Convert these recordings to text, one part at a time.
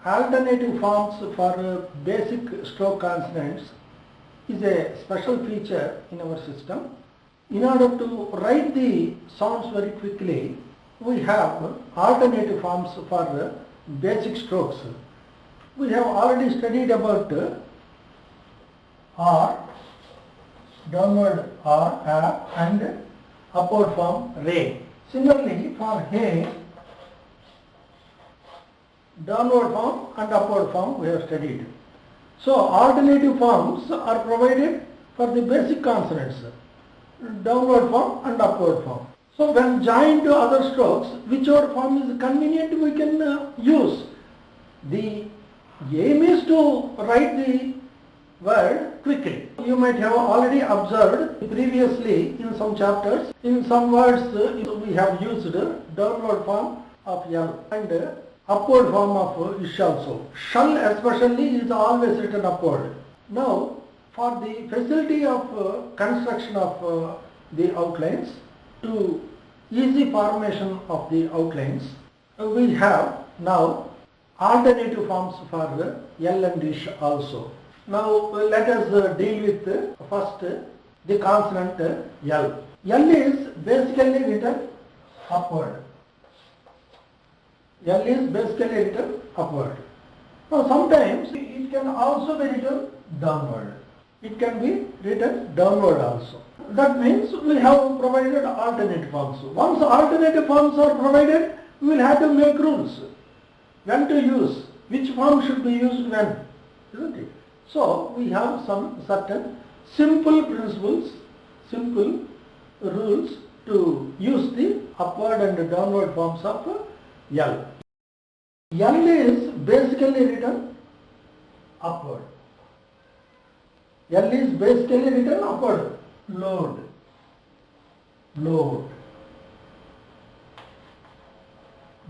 alternative forms for basic stroke consonants is a special feature in our system. In order to write the sounds very quickly, we have alternative forms for basic strokes. We have already studied about R, downward R, A, and upward form Re. Similarly, for He, downward form and upward form we have studied. So alternative forms are provided for the basic consonants, downward form and upward form. So when joined to other strokes, whichever form is convenient we can use. The aim is to write the word quickly. You might have already observed previously in some chapters, in some words we have used downward form of L and upward form of Sh also. Shall especially is always written upward. Now for the facility of construction of the outlines, to easy formation of the outlines, we have now alternative forms for L and Sh also. Now let us deal with first the consonant L. L is basically written upward. L is basically written upward. Now sometimes it can also be written downward. It can be written downward also. That means we have provided alternate forms. Once alternative forms are provided, we will have to make rules. When to use, which form should be used when, isn't it? So we have some certain simple principles, simple rules to use the upward and downward forms of L. L is basically written upward. L is basically written upward. Load, load,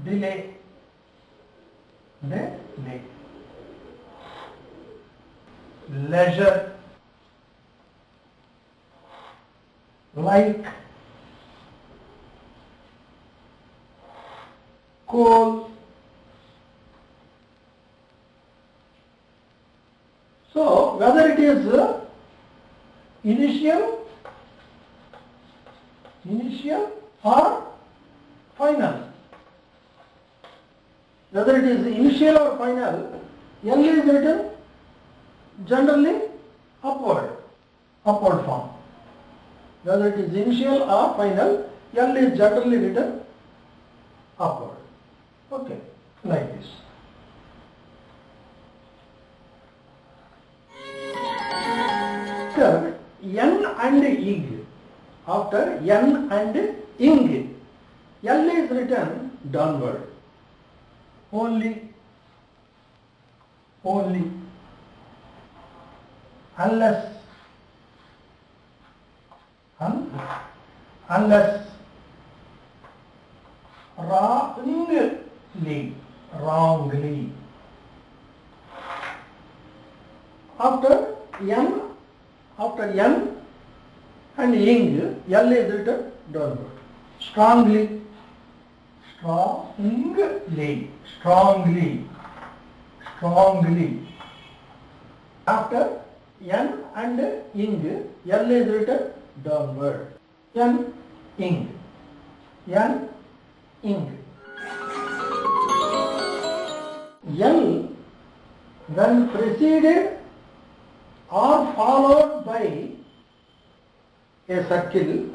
delay, delay, leisure, like, coal. So whether it is initial or final, whether it is initial or final, L is written generally upward form. Whether it is initial or final, L is generally written upward. Okay, like this. After N and ing, after N and ing, L is written downward. Only, unless, wrongly. After N and ing, L is written downward. Strongly, strongly. After N and ing, L is written downward. N, ing. L, when preceded or followed by a circle,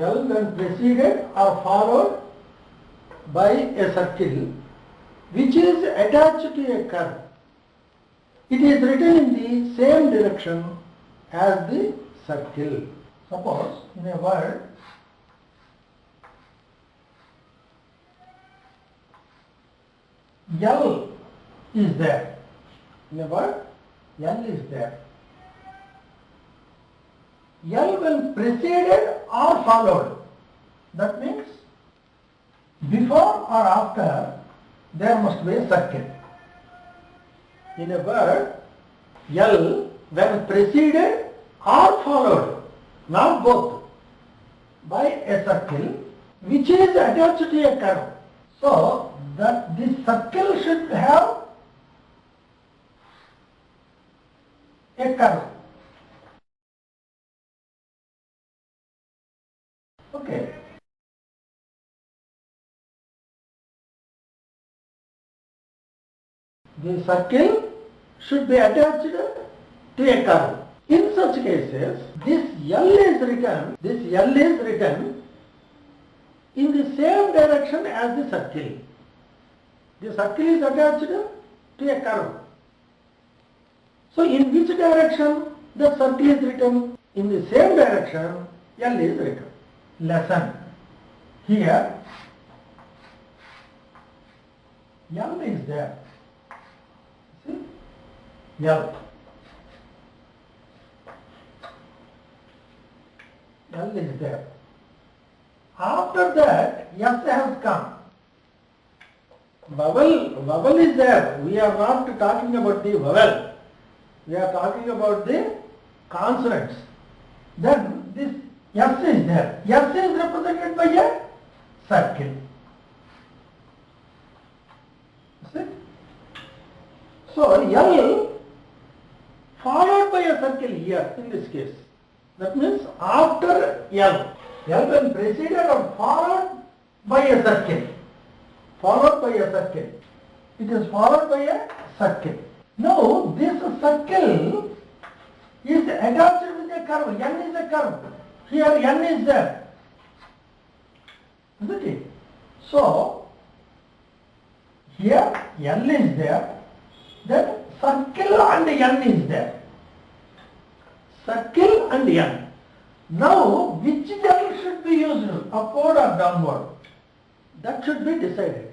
L when preceded or followed by a circle which is attached to a curve, it is written in the same direction as the circle. Suppose in a word, L is there. In a word, L is there. L when preceded or followed, that means before or after there must be a circle. In a word, L when preceded or followed, not both, by a circle which is attached to a curve. So that this circle should have a curve. Okay. The circle should be attached to a curve. In such cases, this L is written in the same direction as the circle. The circle is attached to a curve. So in which direction the circle is written? In the same direction L is written. Lesson. Here L is there. See? L. L is there. After that S has come. Vowel is there. We are not talking about the vowel. We are talking about the consonants. Then this S is there. S is represented by a circle. See? So L followed by a circle here in this case. That means after L when preceded or followed by a circle. Followed by a circle. It is followed by a circle. Now this circle is attached with a curve. N is a curve. Here N is there. Isn't it? So here L is there. Then circle and N is there. Circle and N. Now which L should be used? Upward or downward? That should be decided.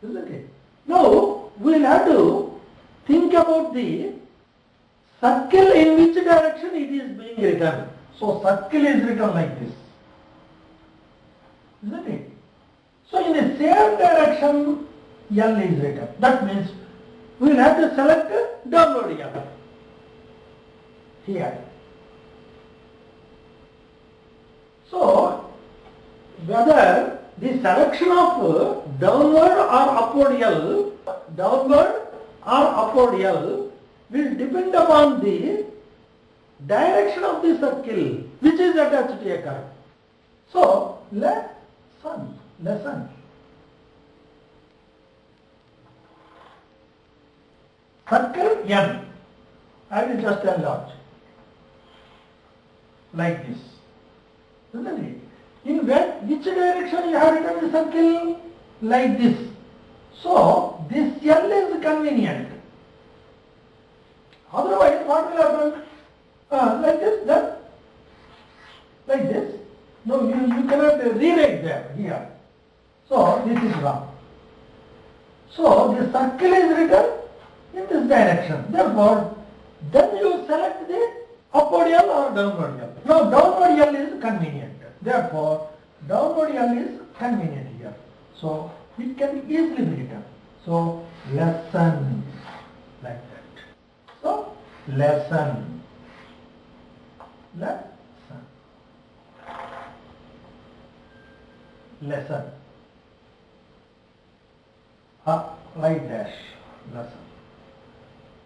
Isn't it? Now we will have to think about the circle in which direction it is being written. So circle is written like this. Isn't it? So in the same direction L is written. That means we will have to select downward L. Here. So whether the selection of downward or upward L will depend upon the direction of the circle which is attached to a curve. So lesson. Circle N. I will just enlarge like this. Isn't it? In which direction you have written the circle? Like this. So this L is convenient. Otherwise what will happen? Like this, then like this. No, you cannot rewrite there here. So this is wrong. So the circle is written in this direction. Therefore, then you select the upward L or downward L. Now downward L is convenient. Therefore, downward L is convenient here. So it can easily be written. So lesson like that. So lesson. Right dash. Lesson.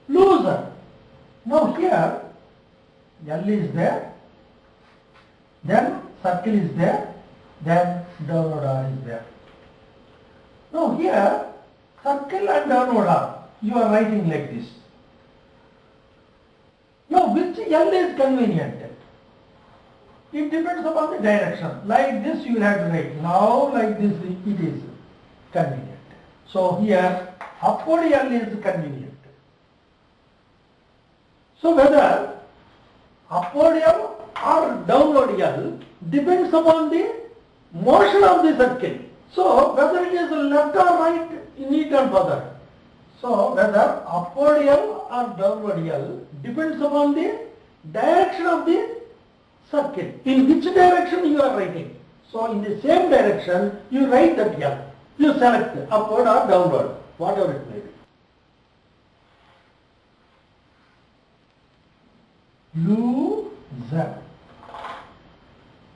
Loser. Now here L is there. Then circle is there. Then downward R is there. Now here circle and downward R you are writing like this. Now which L is convenient? It depends upon the direction. Like this you will have to write. Now like this it is convenient. So here upward L is convenient. So whether upward L or downward L depends upon the motion of the circle. So whether it is left or right, you need to further. So whether upward L or downward L depends upon the direction of the circle. In which direction you are writing. So in the same direction you write that L. You select upward or downward, whatever it may be.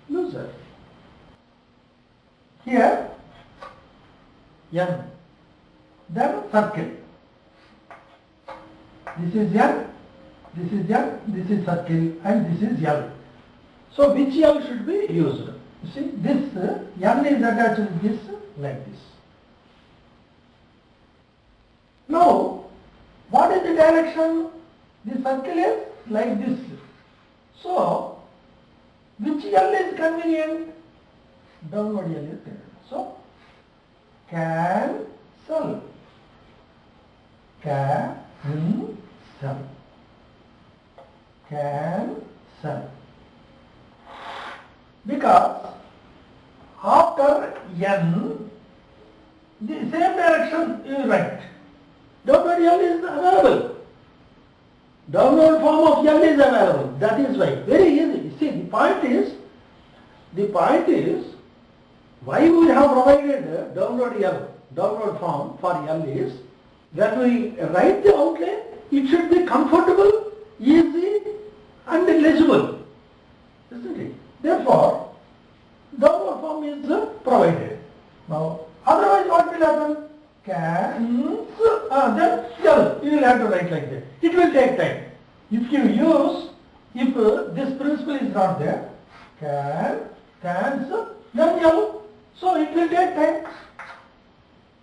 Loser. Here N. circle. This is N, this is N, this is circle, and this is L. So which L should be used? You see, this N is attached to this like this. Now, what is the direction? The circle is like this. So, which L is convenient? Downward L is convenient. So, cancel. Cancel. Cancel. Because after N, the same direction you write. Downward L is available. Downward form of L is available. That is why. Very easy. See, the point is, why we have provided downward L, downward form for L is, when we write the outline, it should be comfortable, easy, and legible. Isn't it? Therefore, downward form is provided. Now, otherwise what will happen? Then L, you will have to write like that. It will take time. If you use, if this principle is not there, cancel, then L, so it will take time.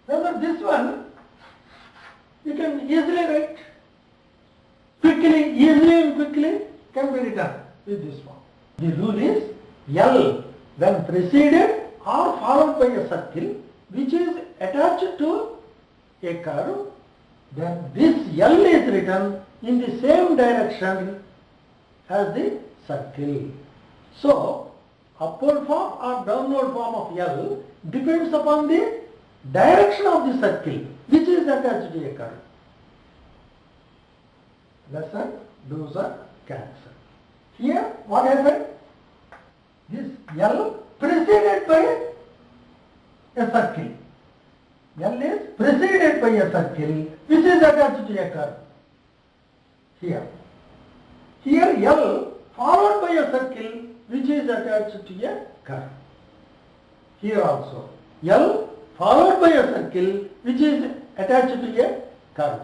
Remember this one, you can easily write. Quickly, easily and quickly can be written with this form. The rule is L when preceded or followed by a circle which is attached to a curve, then this L is written in the same direction as the circle. So, upward form or downward form of L depends upon the direction of the circle which is attached to a curve. Lesson, those are cancelled. Here, what happened? This L preceded by a circle. L is preceded by a circle which is attached to a curve. Here. Here L followed by a circle which is attached to a curve. Here also. L followed by a circle which is attached to a curve.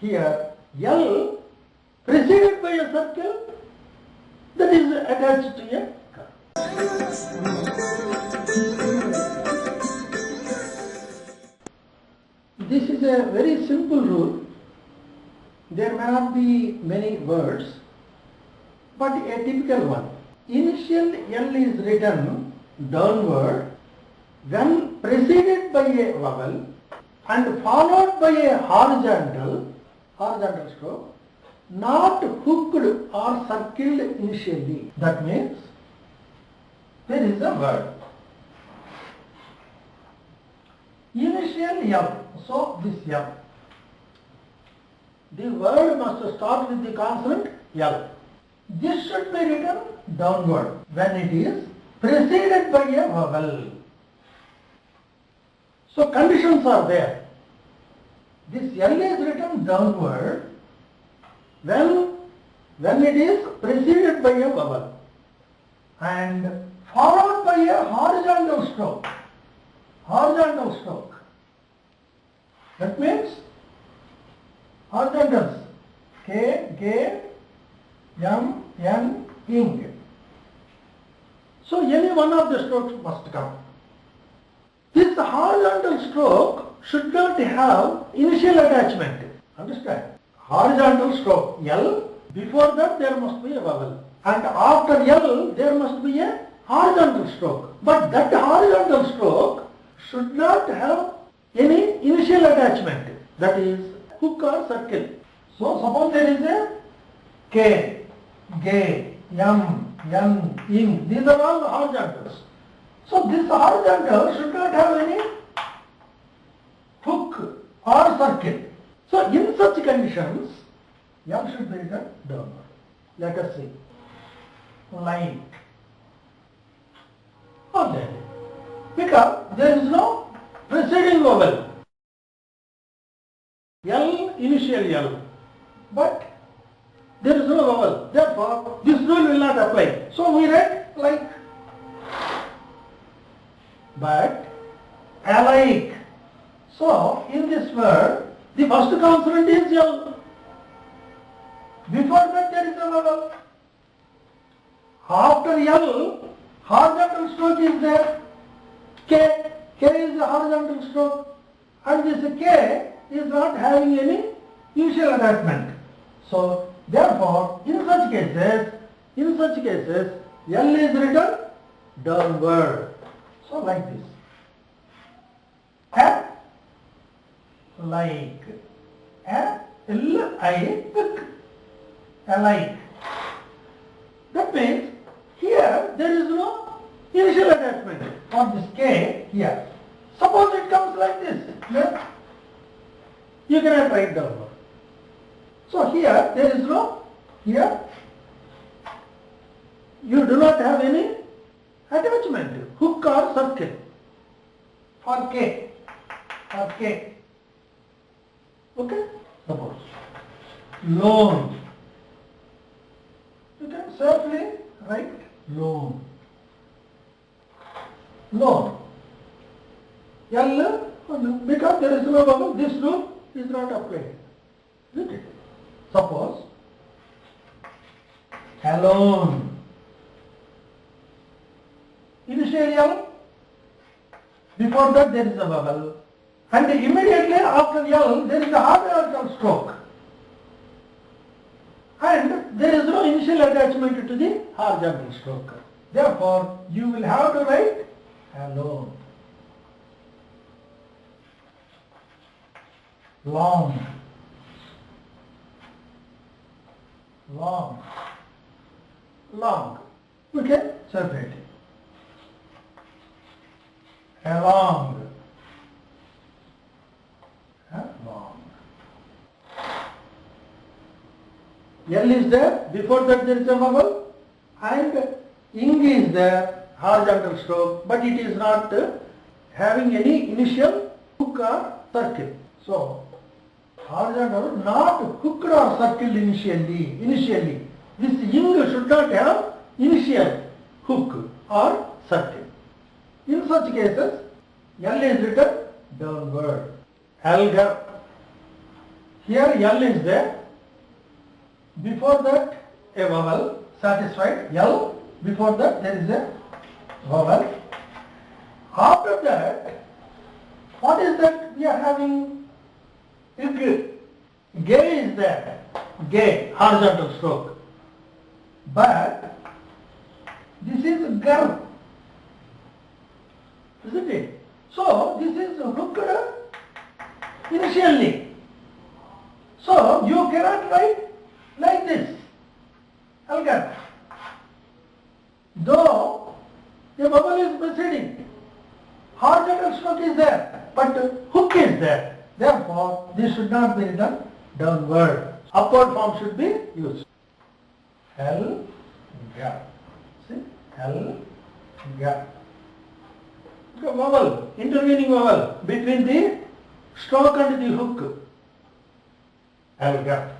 Here L preceded by a circle that is attached to a curve. This is a very simple rule. There may not be many words, but a typical one. Initial L is written downward when preceded by a vowel and followed by a horizontal stroke, not hooked or circled initially. That means there is a word. Initial L. So this L. The word must start with the consonant L. This should be written downward when it is preceded by a vowel. So conditions are there. This L is written downward when it is preceded by a vowel and followed by a horizontal stroke. Horizontal stroke. That means horizontals. K, G, M, N, ing. So any one of the strokes must come. This horizontal stroke should not have initial attachment. Understand? Horizontal stroke L, before that there must be a vowel. And after L there must be a horizontal stroke. But that horizontal stroke should not have any initial attachment. That is hook or circle. So suppose there is a K, G, M, N, ing. These are all horizontals. So this horizontal should not have any hook or circle. So in such conditions, L should be written downward. Let us see. Like. Okay. Because there is no preceding vowel. L, initial L. But there is no vowel. Therefore, this rule will not apply. So we write like. But alike. So in this word, The first consonant is L. Before that there is a vowel. After L, horizontal stroke is there. K. K is a horizontal stroke. And this K is not having any initial attachment. So, therefore, in such cases, L is written downward. So, like this. Like. Like. That means here there is no initial attachment for this K here. Suppose it comes like this, then you cannot write downward. So here there is no, here you do not have any attachment, hook or circle for K. Okay? Suppose loan. You can safely write loan. Loan. L, because there is no vowel, this rule is not applied. Isn't it? Suppose alone. Initially L, before that there is a vowel, and immediately after L there is a horizontal stroke. And there is no initial attachment to the horizontal stroke. Therefore, you will have to write alone. Long. Okay, separate it. Along. L is there, before that there is a vowel, and ing is there, horizontal stroke, but it is not having any initial hook or circle. So, horizontal, not hooked or circled initially. This ing should not have initial hook or circle. In such cases, L is written downward. Algar. Here L is there. Before that a vowel, satisfied, L. Before that there is a vowel. After that, what is that we are having? G. G is there. G, horizontal stroke. But this is gar. Isn't it? So this is hooked initially. So you cannot write like this. Algar. Though the vowel is preceding, horizontal stroke is there, but hook is there. Therefore, this should not be written downward. Upward form should be used. Algar. See? Algar. The vowel, intervening vowel between the stroke and the hook. Algar.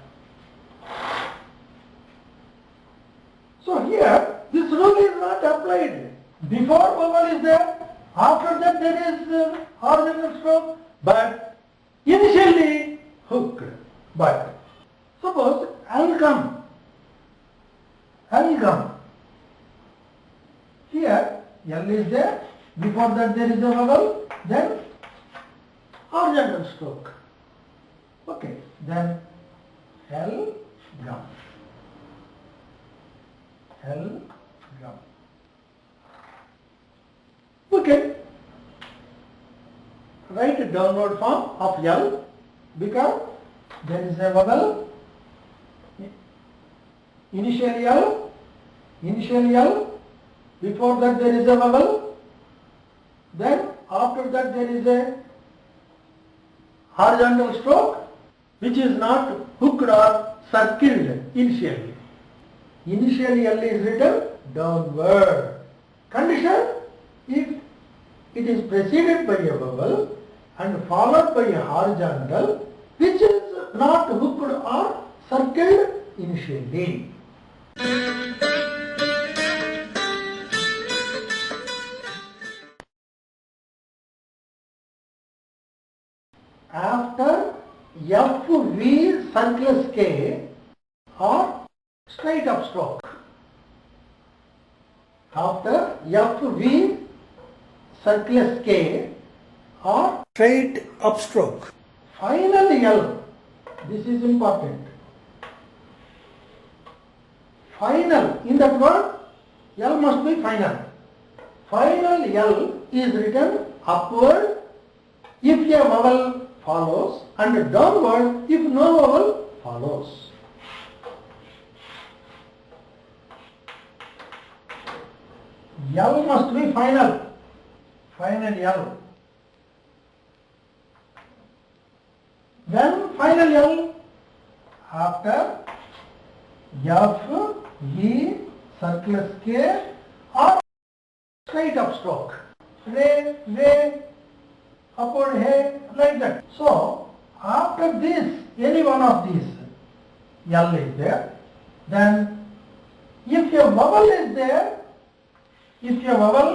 So here, this rule is not applied. Before vowel is there, after that there is horizontal stroke, but initially hook. But suppose algam. Here, L is there, before that there is a vowel, then horizontal stroke. Okay, then algam. Okay. Write a downward form of L because there is a vowel. Initially L. Before that there is a vowel. Then after that there is a horizontal stroke which is not hooked or circled initially. Initially L is written downward. Condition if it is preceded by a vowel and followed by a horizontal which is not hooked or circled initially. After circlus K or straight upstroke. After FV circlus K or straight upstroke. Final L, this is important. Final, in that word, L must be final. Final L is written upward if a vowel follows and downward if no vowel follows. L must be final. Final L. When final L? After F, V, circlus K or straight upstroke. Re, upward, he, like that. So, after this, any one of these L is there, then if a vowel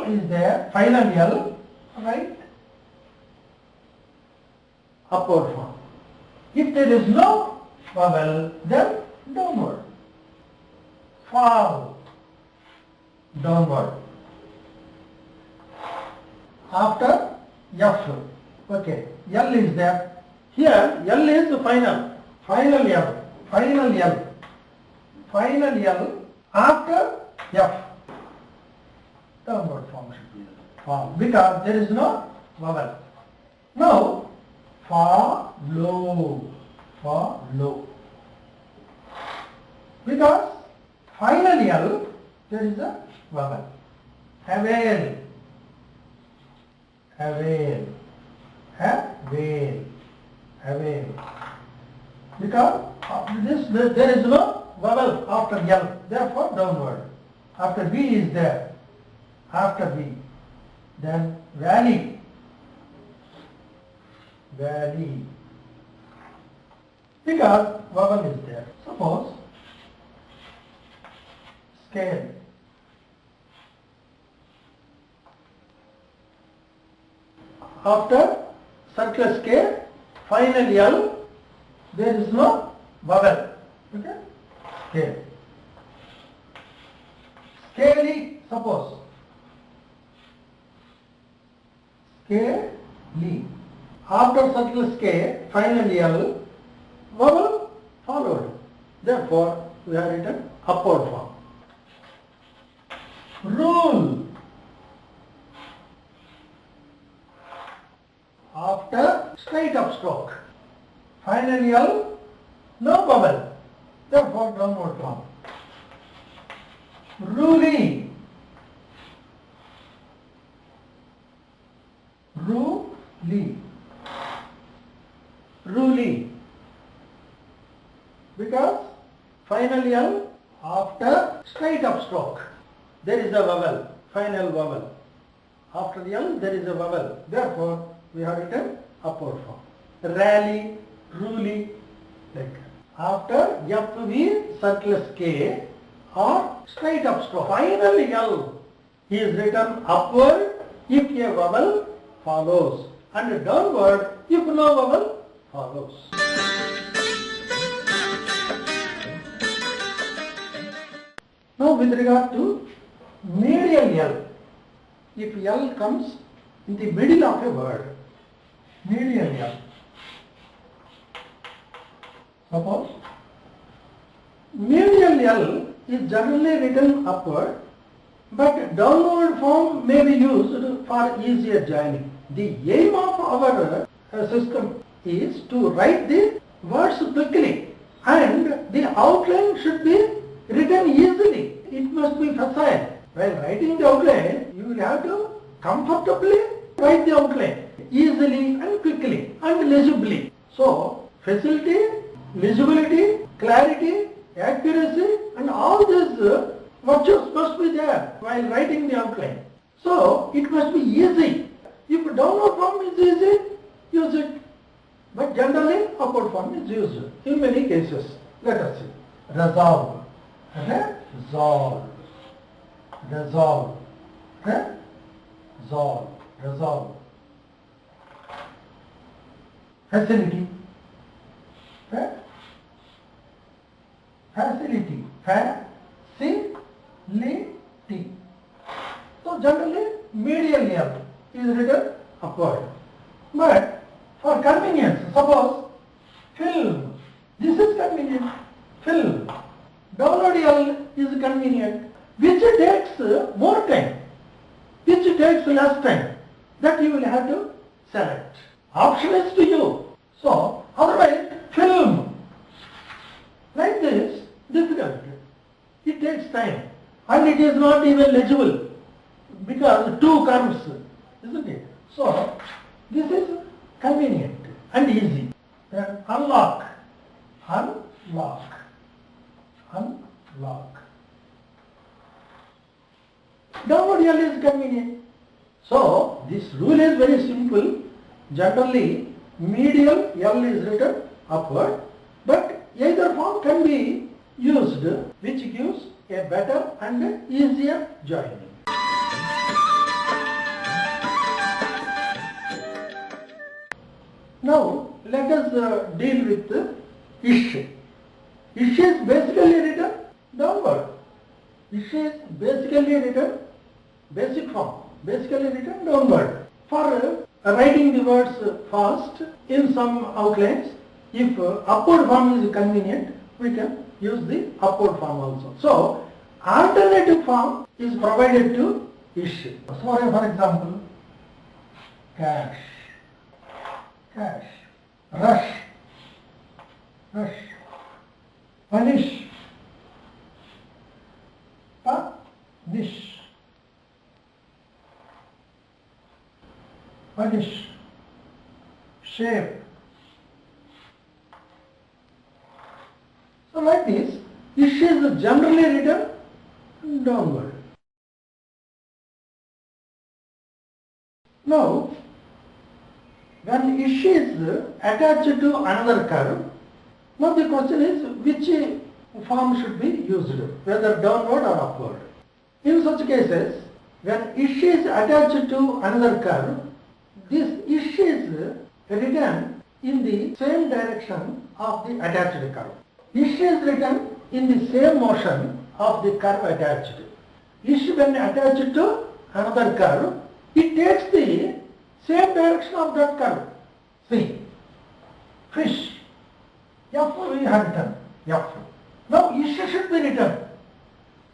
is there, final L, right? Upward form. If there is no vowel, then downward. Fall, downward. After F, okay, L is there. Here L is the final L. Final L after F. Downward form should be the form because there is no vowel. Now, follow. Because final L, there is a vowel. Avail. Because there is no vowel after L, therefore downward. After V is there. After V, then valley. Because vowel is there. Suppose scale. After circlus K, final L, there is no vowel. Okay? Scale. Scaly, suppose. Scaly. After circlus K, final L, vowel followed. Therefore, we have written upward form. Rule. After straight upstroke. Final L, no vowel. Therefore, downward form. Ruly. Because final L after straight upstroke, there is a vowel, final vowel. After the L, there is a vowel. Therefore, we have written upward form. Rally, ruly, like that. After FV circlus K or straight upstroke. Final L is written upward if a vowel follows and downward if no vowel follows. Now with regard to medial L, if L comes in the middle of a word, medial L. Suppose medial L is generally written upward, but downward form may be used for easier joining. The aim of our system is to write the words quickly and the outline should be written easily. It must be facile. While writing the outline, you will have to comfortably write the outline easily and quickly and legibly. So, facility, legibility, clarity, accuracy and all these virtues must be there while writing the outline. So, it must be easy. If downward form is easy, use it. But generally, upward form is used in many cases. Let us see. Resolve. Resolve. Facility. facility, facility. So generally medial L is written upward. But for convenience, suppose film, this is convenient, film. Downward L is convenient, which takes more time, which takes less time, that you will have to select. Option is to you. So otherwise film, like this, difficult. It takes time and it is not even legible because two curves, isn't it? So this is convenient and easy. Then unlock, unlock, unlock. Downward L is convenient. So this rule is very simple. Generally medial L is written upward, but either form can be used, which gives a better and easier joining. Now let us deal with ish. Ish is basically written downward. Ish is basically written basic form, basically written downward. For writing the words fast in some outlines, if upward form is convenient, we can use the upward form also. So alternative form is provided to ish. So for example, cash, cash, rush, rush, punish, punish, punish, shape. So like this, ish is generally written downward. Now, when ish is attached to another curve, now the question is which form should be used, whether downward or upward. In such cases, when ish is attached to another curve, this ish is written in the same direction of the attached curve. Ish is written in the same motion of the curve attached. Ish when attached to another curve, it takes the same direction of that curve. See, fish, F we have written, F. Now ish should be written,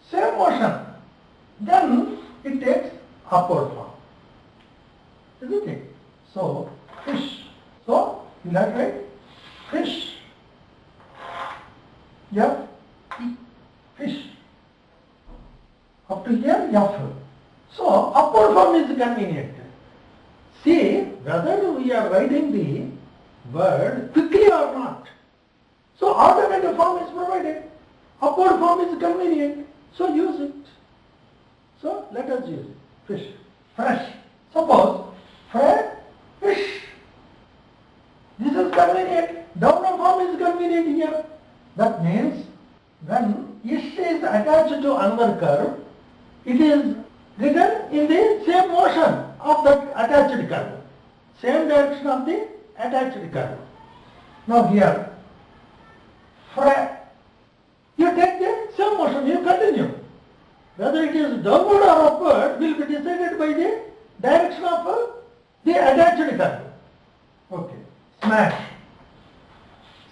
same motion, then it takes upward form, isn't it? So, fish. So, you have to write fish, F, E, fish. Up to here, F. So, upward form is convenient. See whether we are writing the word quickly or not. So, alternative form is provided. Upward form is convenient. So, use it. So, let us use it. Fish. Fresh. Suppose, fish. This is convenient. Downward form is convenient here. That means, when ish is attached to another curve, it is written in the same motion of that attached curve. Same direction of the attached curve. Now here, you take the same motion, you continue. Whether it is downward or upward will be decided by the direction of the attached curve. Okay. Smash.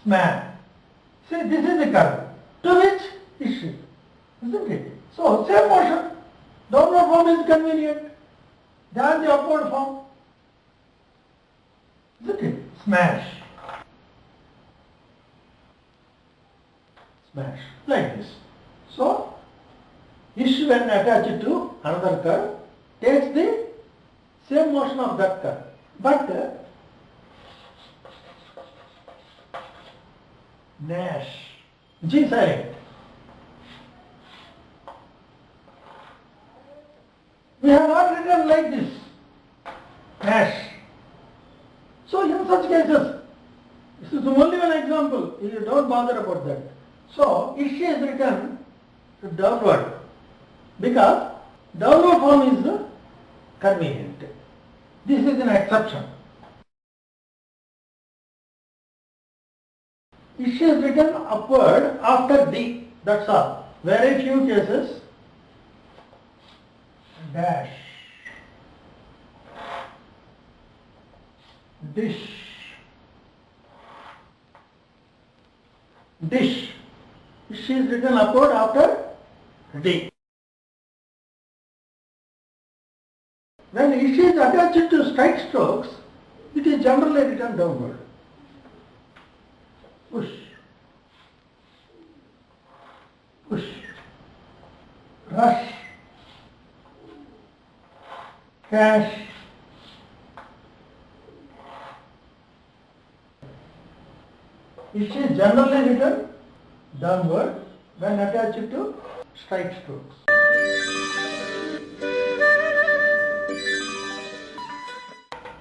Smash. See, this is the curve to which ish is, isn't it? So, same motion. Downward form is convenient than the upward form, isn't it? Smash. Smash. Like this. So, ish when attached to another curve takes the same motion of that curve. But Nash. G silent. We have not written like this. Nash. So in such cases, this is only one example. You don't bother about that. So ish is written downward because downward form is convenient. This is an exception. Ish is written upward after D. That's all. Very few cases. Dash. Dish. Dish. Ish is written upward after D. When ish is attached to straight strokes, it is generally written downward. Push. Push. Rush. Cash. Ish is generally written downward when attached to straight strokes.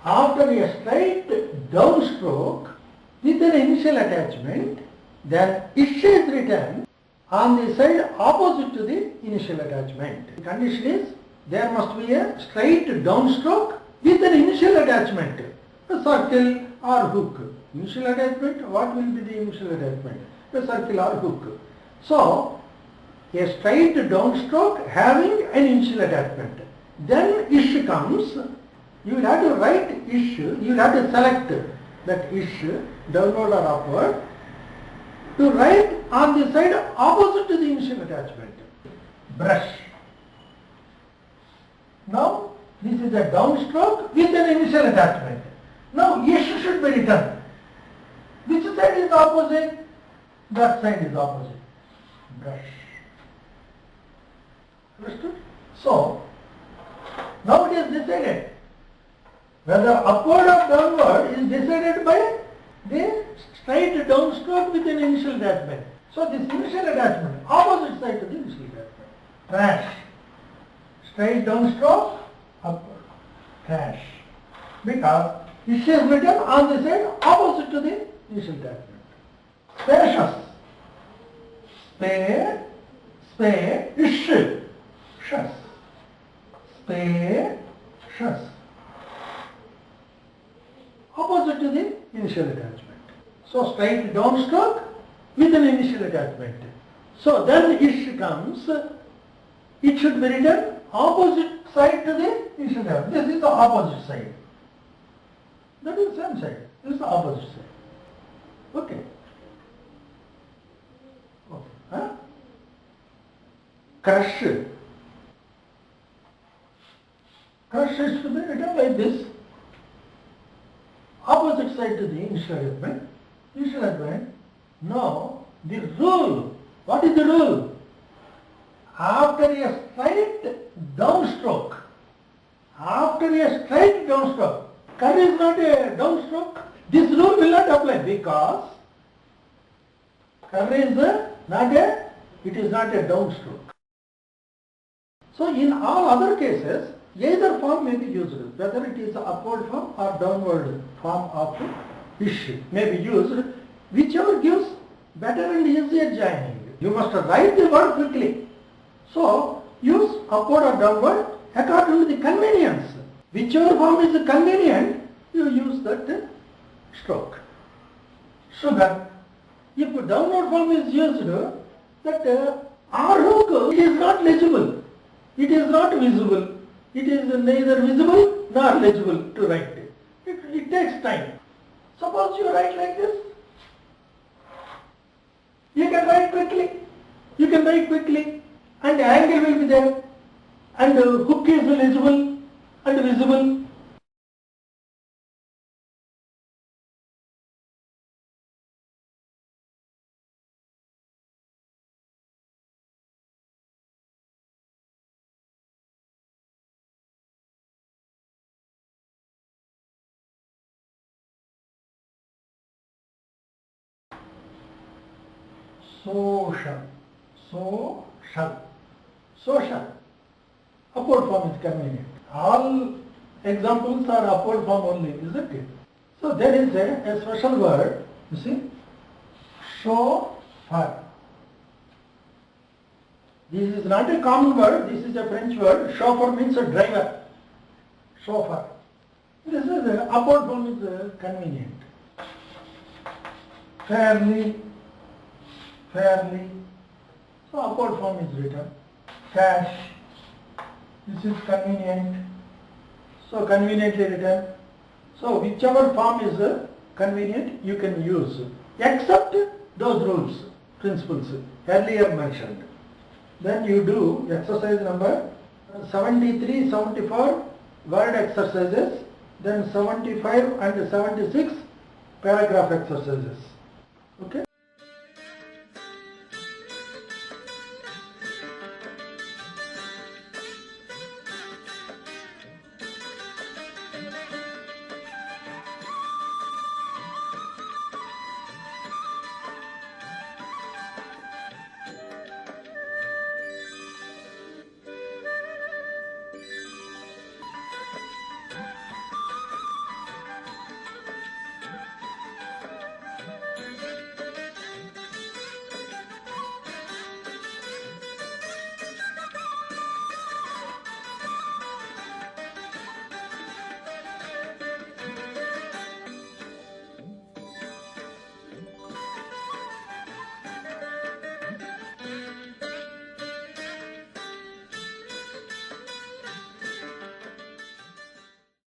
After a straight down stroke with an initial attachment, then ish is written on the side opposite to the initial attachment. The condition is there must be a straight down stroke with an initial attachment, a circle or hook. Initial attachment, what will be the initial attachment? A circle or hook. So, a straight down stroke having an initial attachment. Then ish comes. You will have to write ish, you will have to select that ish, downward or upward, to write on the side opposite to the initial attachment. Brush. Now, this is a downstroke with an initial attachment. Now, ish should be written. Which side is opposite? That side is opposite. Brush. Understood? So, now it is decided. Whether upward or downward is decided by the straight downstroke with an initial attachment. So this initial attachment, opposite side to the initial attachment. Trash. Straight downstroke, upward. Trash. Because ish is written on the side opposite to the initial attachment. Spacious. Spare, spare, ish. Shus. Spacious. Opposite to the initial attachment. So straight downstroke with an initial attachment. So then ish comes, it should be written opposite side to the initial attachment. This is the opposite side. That is the same side. This is the opposite side. Okay. Okay. Huh? Crush. Crush is to be written like this. Opposite side to the initial attachment. Initial attachment. Now, the rule. What is the rule? After a straight downstroke, curve is not a downstroke. This rule will not apply because curve is not a downstroke. So, in all other cases, either form may be used, whether it is upward form or downward form of ish may be used, whichever gives better and easier joining. You must write the word quickly. So, use upward or downward according to the convenience. Whichever form is convenient, you use that stroke. Sugar. If downward form is used, that R hook is not legible. It is not visible. It is neither visible nor legible to write. It takes time. Suppose you write like this. You can write quickly. And the angle will be there. And the hook is legible and visible. Social. Upward form is convenient. All examples are upward form only, isn't it? So there is a special word, you see, chauffeur. This is not a common word, this is a French word. Chauffeur means a driver. Chauffeur. This is upward form is convenient. Fairly fairly. So upward form is written. Cash. This is convenient. So conveniently written. So whichever form is convenient you can use, except those rules, principles earlier mentioned. Then you do exercise number 73, 74 word exercises, then 75 and 76 paragraph exercises. Okay.